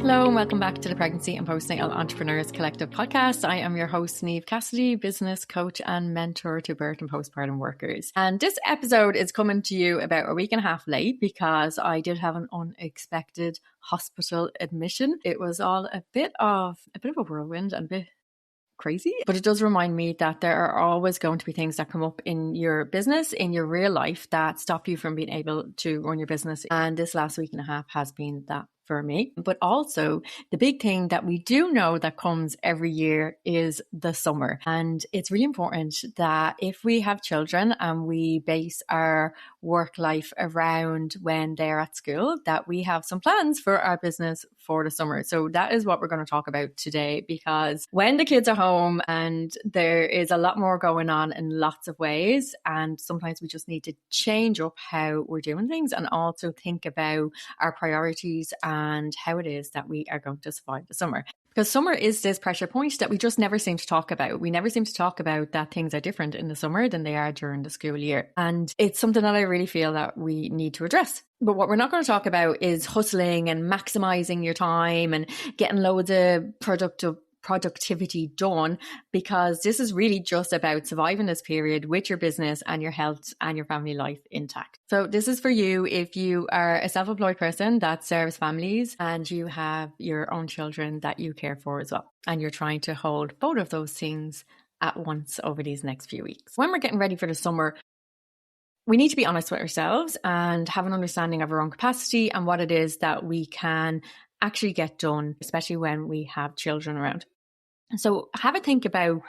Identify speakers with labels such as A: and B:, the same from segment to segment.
A: Hello and welcome back to the Pregnancy and Postnatal Entrepreneurs Collective podcast. I am your host, Niamh Cassidy, business coach and mentor to birth and postpartum workers. And this episode is coming to you about a week and a half late because I did have an unexpected hospital admission. It was all a bit of a whirlwind and a bit crazy, but it does remind me that there are always going to be things that come up in your business, in your real life, that stop you from being able to run your business. And this last week and a half has been that for me. But also the big thing that we do know that comes every year is the summer. And it's really important that if we have children and we base our work life around when they're at school, that we have some plans for our business for the summer. So that is what we're going to talk about today, because when the kids are home and there is a lot more going on in lots of ways, and sometimes we just need to change up how we're doing things and also think about our priorities and how it is that we are going to survive the summer. Because summer is this pressure point that we just never seem to talk about. We never seem to talk about that things are different in the summer than they are during the school year. And it's something that I really feel that we need to address. But what we're not going to talk about is hustling and maximizing your time and getting loads of productivity done, because this is really just about surviving this period with your business and your health and your family life intact. So this is for you if you are a self-employed person that serves families and you have your own children that you care for as well, and you're trying to hold both of those things at once over these next few weeks. When we're getting ready for the summer, we need to be honest with ourselves and have an understanding of our own capacity and what it is that we can actually get done, especially when we have children around. So have a think about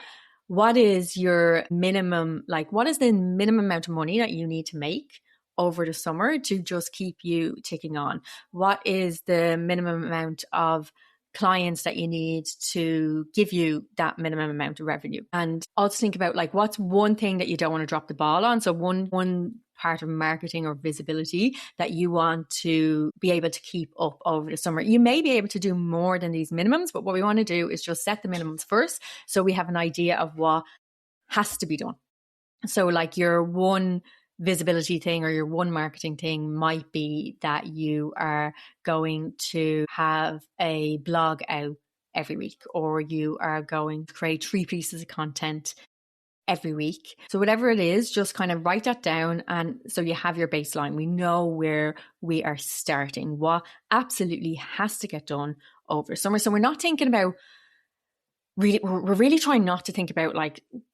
A: what is your minimum, what is the minimum amount of money that you need to make over the summer to just keep you ticking on? What is the minimum amount of clients that you need to give you that minimum amount of revenue? And also think about what's one thing that you don't want to drop the ball on. So one part of marketing or visibility that you want to be able to keep up over the summer. You may be able to do more than these minimums, but what we want to do is just set the minimums first so we have an idea of what has to be done. So your one visibility thing or your one marketing thing might be that you are going to have a blog out every week, or you are going to create 3 pieces of content every week. So whatever it is, just kind of write that down. And so you have your baseline. We know where we are starting, what absolutely has to get done over summer. So we're not thinking about we're really trying not to think about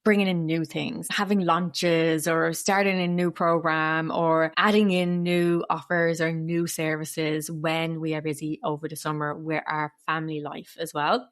A: bringing in new things, having launches or starting a new program or adding in new offers or new services when we are busy over the summer with our family life as well.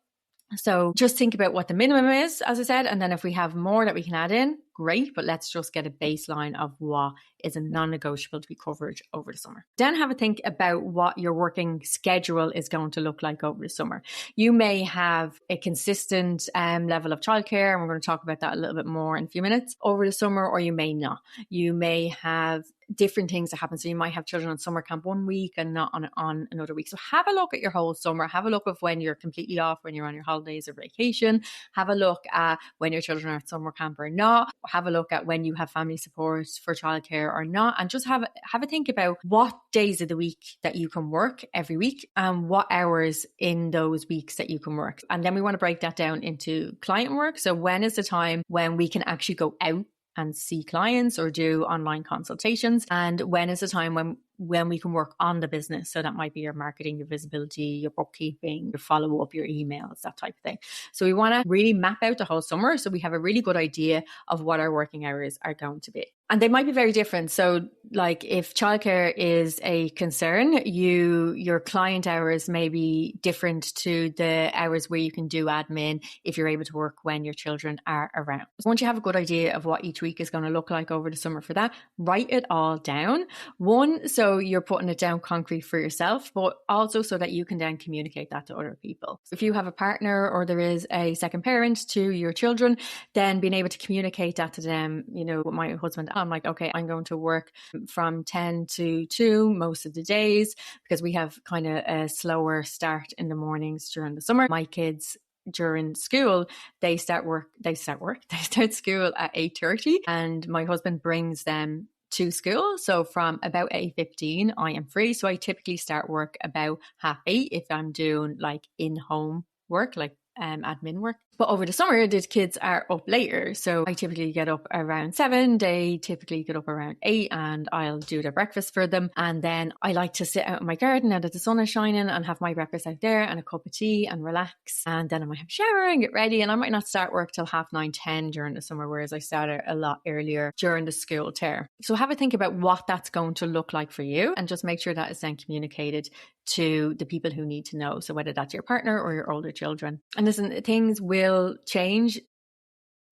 A: So just think about what the minimum is, as I said, and then if we have more that we can add in, great, but let's just get a baseline of what is a non-negotiable to be covered over the summer. Then have a think about what your working schedule is going to look like over the summer. You may have a consistent level of childcare, and we're going to talk about that a little bit more in a few minutes, over the summer, or you may not. You may have different things that happen. So you might have children on summer camp one week and not on another week. So have a look at your whole summer. Have a look at when you're completely off, when you're on your holidays or vacation. Have a look at when your children are at summer camp or not. Have a look at when you have family support for childcare or not. And just have a think about what days of the week that you can work every week and what hours in those weeks that you can work. And then we want to break that down into client work. So when is the time when we can actually go out and see clients or do online consultations, and when is the time when we can work on the business? So that might be your marketing, your visibility, your bookkeeping, your follow-up, your emails, that type of thing. So we want to really map out the whole summer so we have a really good idea of what our working hours are going to be. And they might be very different. So if childcare is a concern, your client hours may be different to the hours where you can do admin if you're able to work when your children are around. So once you have a good idea of what each week is going to look like over the summer for that, write it all down. One, so you're putting it down concrete for yourself, but also so that you can then communicate that to other people. If you have a partner or there is a second parent to your children, then being able to communicate that to them, with my husband, I'm like, okay, I'm going to work from 10 to 2 most of the days because we have kind of a slower start in the mornings during the summer. My kids during school, they start school at 8:30 and my husband brings them to school. So from about 8:15, I am free. So I typically start work about 8:30 if I'm doing like in-home work, like admin work. But over the summer, the kids are up later. So I typically get up around 7. They typically get up around 8 and I'll do their breakfast for them. And then I like to sit out in my garden now that the sun is shining and have my breakfast out there and a cup of tea and relax. And then I might have a shower and get ready. And I might not start work till 9:30, 10 during the summer, whereas I start a lot earlier during the school term. So have a think about what that's going to look like for you and just make sure that is then communicated to the people who need to know. So whether that's your partner or your older children. And listen, things will change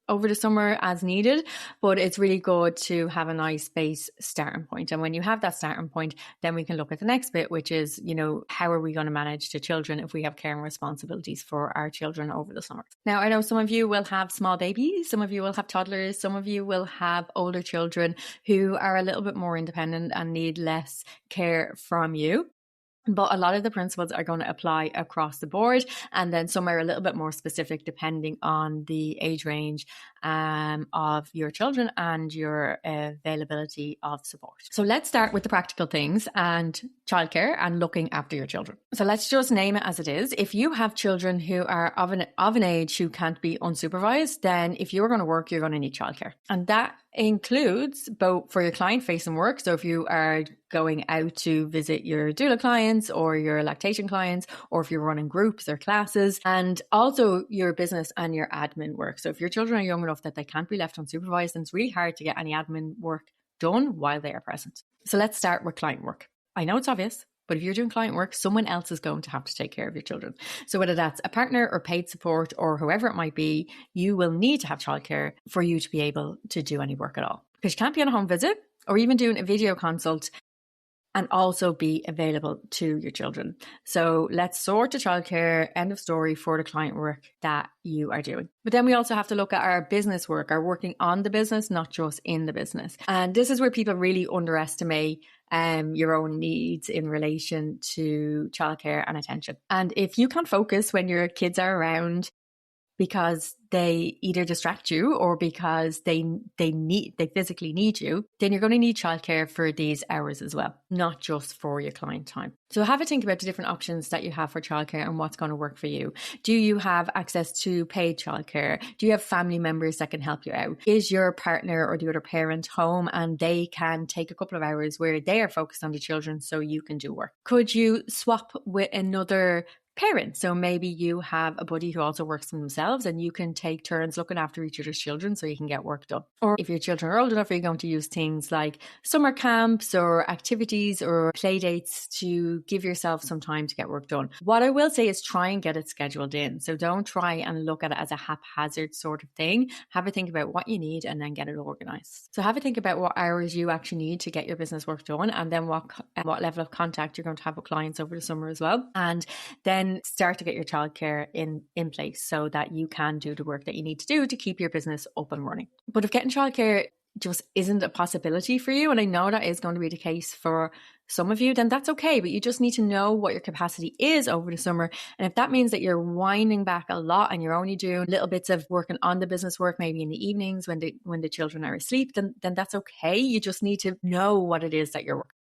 A: over the summer as needed, but it's really good to have a nice base starting point. And when you have that starting point, then we can look at the next bit, which is, how are we going to manage the children if we have care and responsibilities for our children over the summer? Now, I know some of you will have small babies, some of you will have toddlers, some of you will have older children who are a little bit more independent and need less care from you. But a lot of the principles are going to apply across the board. And then some are a little bit more specific depending on the age range of your children and your availability of support. So let's start with the practical things and childcare and looking after your children. So let's just name it as it is. If you have children who are of an age who can't be unsupervised, then if you're going to work, you're going to need childcare. And that includes both for your client-facing work. So if you are going out to visit your doula clients or your lactation clients, or if you're running groups or classes, and also your business and your admin work. So if your children are young enough that they can't be left unsupervised, then it's really hard to get any admin work done while they are present. So let's start with client work. I know it's obvious, but if you're doing client work, someone else is going to have to take care of your children. So whether that's a partner or paid support or whoever it might be, you will need to have childcare for you to be able to do any work at all. Because you can't be on a home visit or even doing a video consult and also be available to your children. So let's sort the childcare, end of story, for the client work that you are doing. But then we also have to look at our business work, our working on the business, not just in the business. And this is where people really underestimate your own needs in relation to childcare and attention. And if you can't focus when your kids are around because they either distract you or because they physically need you, then you're going to need childcare for these hours as well, not just for your client time. So have a think about the different options that you have for childcare and what's going to work for you. Do you have access to paid childcare? Do you have family members that can help you out? Is your partner or the other parent home and they can take a couple of hours where they are focused on the children so you can do work? Could you swap with another parent? So maybe you have a buddy who also works for themselves and you can take turns looking after each other's children so you can get work done. Or if your children are old enough, are you going to use things like summer camps or activities or play dates to give yourself some time to get work done? What I will say is try and get it scheduled in. So don't try and look at it as a haphazard sort of thing. Have a think about what you need and then get it organized. So have a think about what hours you actually need to get your business work done, and then what level of contact you're going to have with clients over the summer as well. And then start to get your childcare in place so that you can do the work that you need to do to keep your business up and running. But if getting childcare just isn't a possibility for you, and I know that is going to be the case for some of you, then that's okay. But you just need to know what your capacity is over the summer. And if that means that you're winding back a lot and you're only doing little bits of working on the business work, maybe in the evenings when the children are asleep, then that's okay. You just need to know what it is that you're working.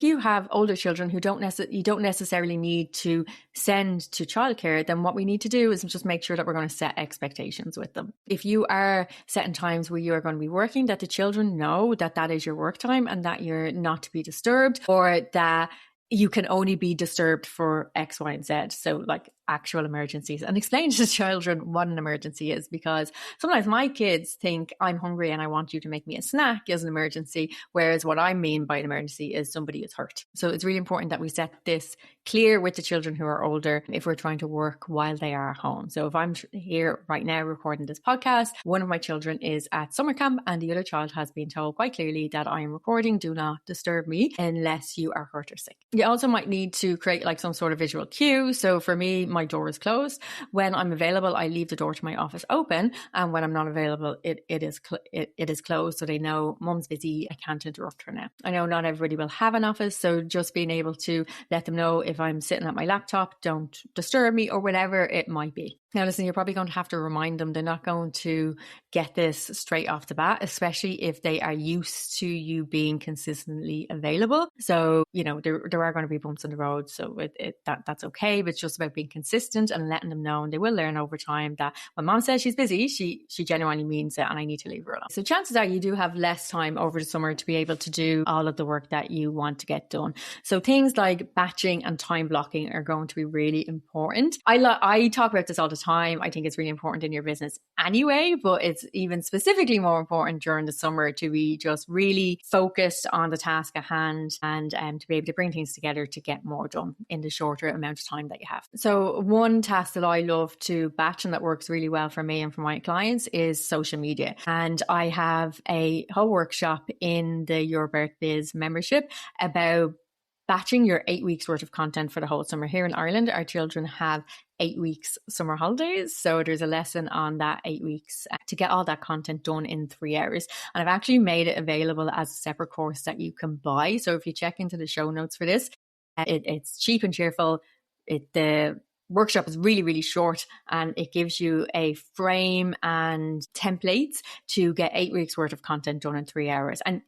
A: If you have older children who you don't necessarily need to send to childcare, then what we need to do is just make sure that we're going to set expectations with them. If you are setting times where you are going to be working, that the children know that that is your work time and that you're not to be disturbed, or that you can only be disturbed for X, Y, and Z. So like actual emergencies, and explain to the children what an emergency is, because sometimes my kids think I'm hungry and I want you to make me a snack as an emergency, whereas what I mean by an emergency is somebody is hurt. So it's really important that we set this clear with the children who are older if we're trying to work while they are at home. So if I'm here right now recording this podcast, one of my children is at summer camp and the other child has been told quite clearly that I am recording, do not disturb me unless you are hurt or sick. You also might need to create like some sort of visual cue. So for me, my door is closed. When I'm available, I leave the door to my office open, and when I'm not available, it is closed, so they know Mum's busy, I can't interrupt her now. I know not everybody will have an office, so just being able to let them know if I'm sitting at my laptop, don't disturb me, or whatever it might be. Now, listen, you're probably going to have to remind them. They're not going to get this straight off the bat, especially if they are used to you being consistently available. So, you know, there are going to be bumps in the road. So that's okay. But it's just about being consistent and letting them know. And they will learn over time that when mom says she's busy, she genuinely means it, and I need to leave her alone. So chances are you do have less time over the summer to be able to do all of the work that you want to get done. So things like batching and time blocking are going to be really important. I talk about this all the time. I think it's really important in your business anyway, but it's even specifically more important during the summer to be just really focused on the task at hand and to be able to bring things together to get more done in the shorter amount of time that you have. So one task that I love to batch and that works really well for me and for my clients is social media. And I have a whole workshop in the Your Birth Biz membership about batching your 8 weeks worth of content for the whole summer. Here in Ireland, our children have 8 weeks summer holidays. So there's a lesson on that 8 weeks to get all that content done in 3 hours. And I've actually made it available as a separate course that you can buy. So if you check into the show notes for this, it's cheap and cheerful. The workshop is really, really short, and it gives you a frame and templates to get 8 weeks worth of content done in 3 hours. And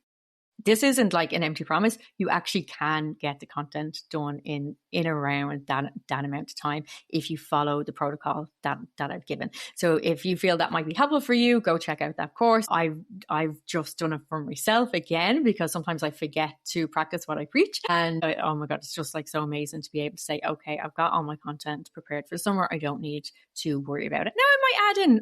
A: this isn't like an empty promise. You actually can get the content done in around that amount of time if you follow the protocol that I've given. So if you feel that might be helpful for you, go check out that course. I've just done it for myself again, because sometimes I forget to practice what I preach. And oh my God, it's just like so amazing to be able to say, okay, I've got all my content prepared for summer. I don't need to worry about it. Now I might add in,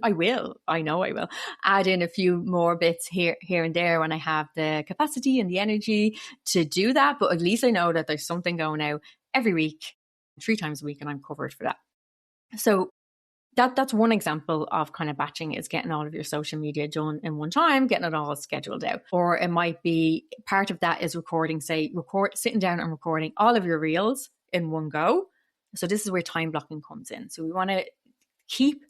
A: I know I will add in a few more bits here and there when I have the capacity and the energy to do that. But at least I know that there's something going out every week, 3 times a week, and I'm covered for that. So that's one example of kind of batching, is getting all of your social media done in one time, getting it all scheduled out. Or it might be part of that is sitting down and recording all of your reels in one go. So this is where time blocking comes in. So we want to keep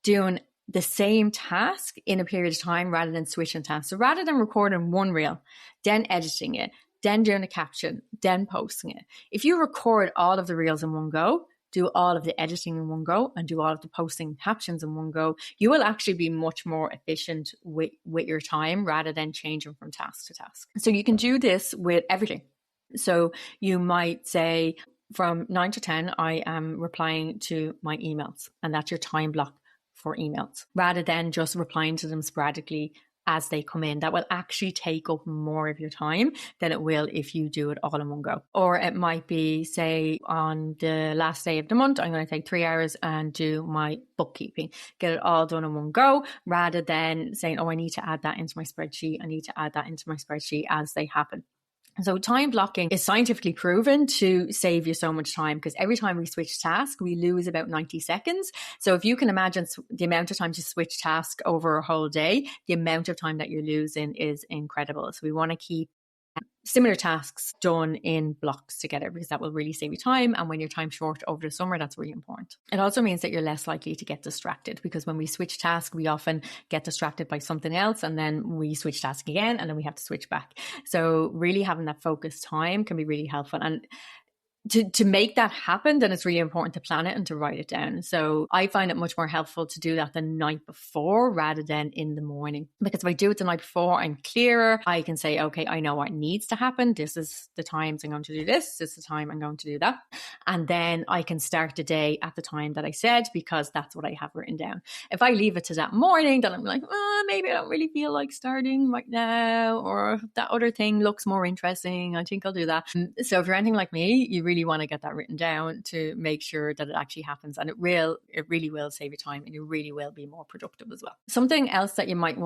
A: doing the same task in a period of time rather than switching tasks. So rather than recording one reel, then editing it, then doing a caption, then posting it. If you record all of the reels in one go, do all of the editing in one go, and do all of the posting captions in one go, you will actually be much more efficient with your time rather than changing from task to task. So you can do this with everything. So you might say from 9 to 10, I am replying to my emails, and that's your time block for emails, rather than just replying to them sporadically as they come in. That will actually take up more of your time than it will if you do it all in one go. Or it might be, say, on the last day of the month, I'm going to take 3 hours and do my bookkeeping, get it all done in one go, rather than saying, oh, I need to add that into my spreadsheet. I need to add that into my spreadsheet as they happen. So time blocking is scientifically proven to save you so much time, because every time we switch task, we lose about 90 seconds. So if you can imagine the amount of time to switch task over a whole day, the amount of time that you're losing is incredible. So we want to keep similar tasks done in blocks together, because that will really save you time. And when you're time short over the summer, that's really important. It also means that you're less likely to get distracted, because when we switch tasks, we often get distracted by something else, and then we switch task again, and then we have to switch back. So really having that focused time can be really helpful. And to make that happen, then it's really important to plan it and to write it down. So I find it much more helpful to do that the night before rather than in the morning, because if I do it the night before, I'm clearer. I can say, okay, I know what needs to happen. This is the times I'm going to do this. This is the time I'm going to do that. And then I can start the day at the time that I said, because that's what I have written down. If I leave it to that morning, then I'm like, maybe I don't really feel like starting right now, or that other thing looks more interesting, I think I'll do that. So if you're anything like me, you really want to get that written down to make sure that it actually happens, and it really will save you time, and you really will be more productive as well. Something else that you might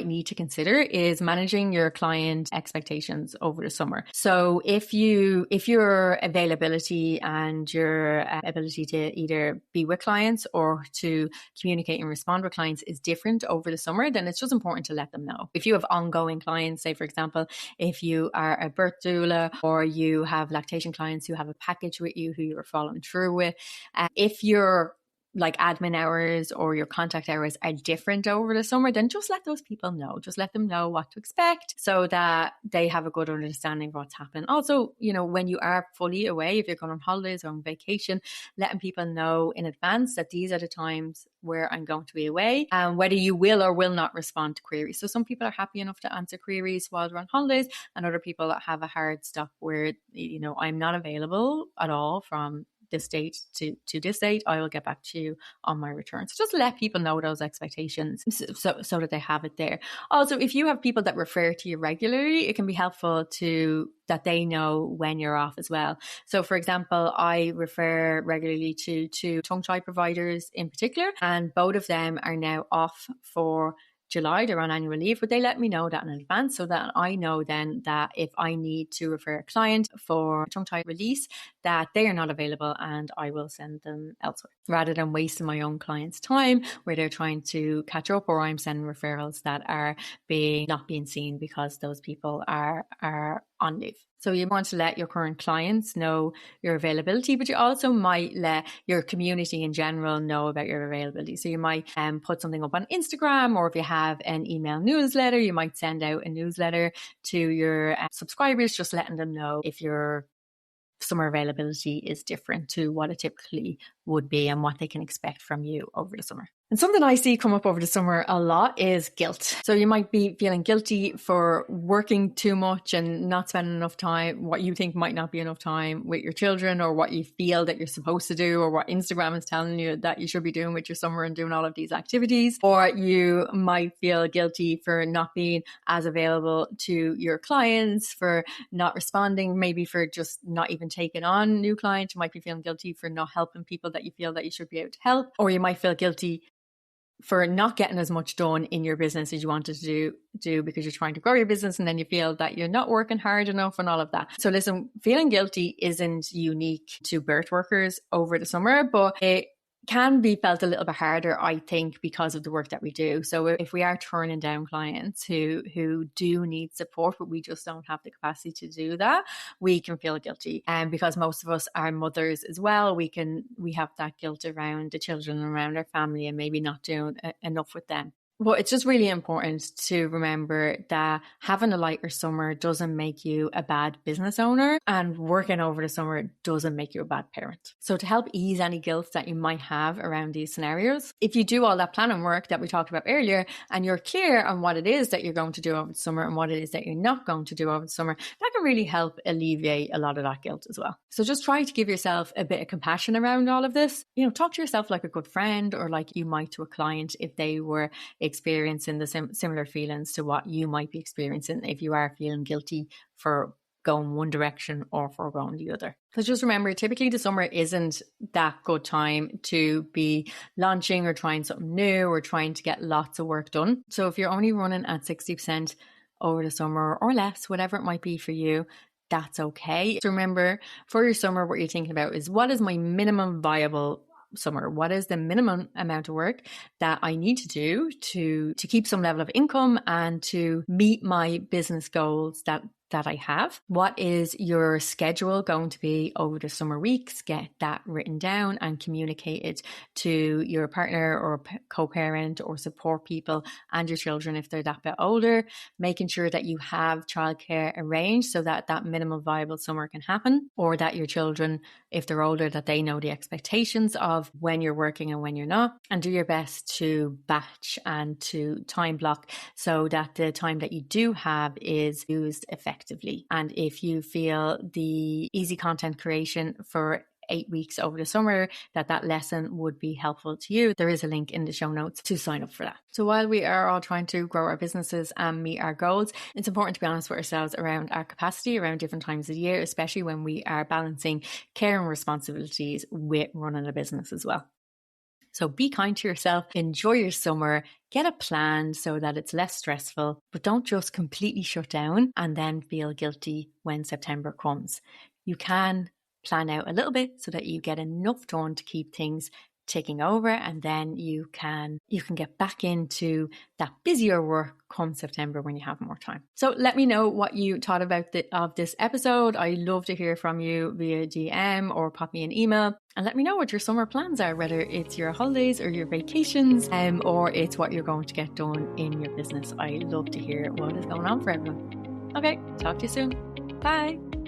A: need to consider is managing your client expectations over the summer. So if your availability and your ability to either be with clients or to communicate and respond with clients is different over the summer, then it's just important to let them know. If you have ongoing clients, say for example, if you are a birth doula, or you have lactation clients who have a package with you who you're following through with, if your like admin hours or your contact hours are different over the summer, then just let those people know. Just let them know what to expect so that they have a good understanding of what's happening. Also, you know, when you are fully away, if you're going on holidays or on vacation, letting people know in advance that these are the times where I'm going to be away, and whether you will or will not respond to queries. So some people are happy enough to answer queries while they're on holidays, and other people that have a hard stop where, you know, I'm not available at all from this date to this date. I will get back to you on my return. So just let people know those expectations so that they have it there. Also, if you have people that refer to you regularly, it can be helpful to that they know when you're off as well. So for example, I refer regularly to two tongue tie providers in particular, and both of them are now off for July. They're on annual leave, but they let me know that in advance so that I know then that if I need to refer a client for tongue tie release, that they are not available and I will send them elsewhere, rather than wasting my own clients' time where they're trying to catch up, or I'm sending referrals that are not being seen because those people are on leave. So you want to let your current clients know your availability, but you also might let your community in general know about your availability. So you might put something up on Instagram, or if you have an email newsletter, you might send out a newsletter to your subscribers, just letting them know if your summer availability is different to what it typically would be and what they can expect from you over the summer. And something I see come up over the summer a lot is guilt. So you might be feeling guilty for working too much and not spending enough time, what you think might not be enough time with your children, or what you feel that you're supposed to do, or what Instagram is telling you that you should be doing with your summer and doing all of these activities. Or you might feel guilty for not being as available to your clients, for not responding, maybe for just not even taking on new clients. You might be feeling guilty for not helping people that you feel that you should be able to help, or you might feel guilty for not getting as much done in your business as you wanted to do because you're trying to grow your business, and then you feel that you're not working hard enough and all of that. So listen, feeling guilty isn't unique to birth workers over the summer, but it can be felt a little bit harder, I think, because of the work that we do. So if we are turning down clients who do need support, but we just don't have the capacity to do that, we can feel guilty. And because most of us are mothers as well, we have that guilt around the children, around our family, and maybe not doing enough with them. But it's just really important to remember that having a lighter summer doesn't make you a bad business owner, and working over the summer doesn't make you a bad parent. So to help ease any guilt that you might have around these scenarios, if you do all that planning work that we talked about earlier, and you're clear on what it is that you're going to do over the summer and what it is that you're not going to do over the summer, that can really help alleviate a lot of that guilt as well. So just try to give yourself a bit of compassion around all of this. You know, talk to yourself like a good friend, or like you might to a client if they were experiencing the similar feelings to what you might be experiencing if you are feeling guilty for going one direction or for going the other. So just remember, typically the summer isn't that good time to be launching or trying something new or trying to get lots of work done. So if you're only running at 60% over the summer or less, whatever it might be for you, that's okay. So remember, for your summer, what you're thinking about is, what is my minimum viable summer? What is the minimum amount of work that I need to do to keep some level of income and to meet my business goals that I have? What is your schedule going to be over the summer weeks? Get that written down and communicated to your partner or co-parent or support people and your children if they're that bit older, making sure that you have childcare arranged so that that minimum viable summer can happen, or that your children, if they're older, that they know the expectations of when you're working and when you're not, and do your best to batch and to time block so that the time that you do have is used effectively. And if you feel the easy content creation for 8 weeks over the summer, that lesson would be helpful to you, there is a link in the show notes to sign up for that. So while we are all trying to grow our businesses and meet our goals, it's important to be honest with ourselves around our capacity around different times of the year, especially when we are balancing care and responsibilities with running a business as well. So be kind to yourself, enjoy your summer, get a plan so that it's less stressful, but don't just completely shut down and then feel guilty when September comes. You can plan out a little bit so that you get enough done to keep things taking over, and then you can get back into that busier work come September when you have more time. So let me know what you thought about of this episode. I love to hear from you via DM or pop me an email, and let me know what your summer plans are, whether it's your holidays or your vacations, or it's what you're going to get done in your business. I love to hear what is going on for everyone. Okay, talk to you soon. Bye.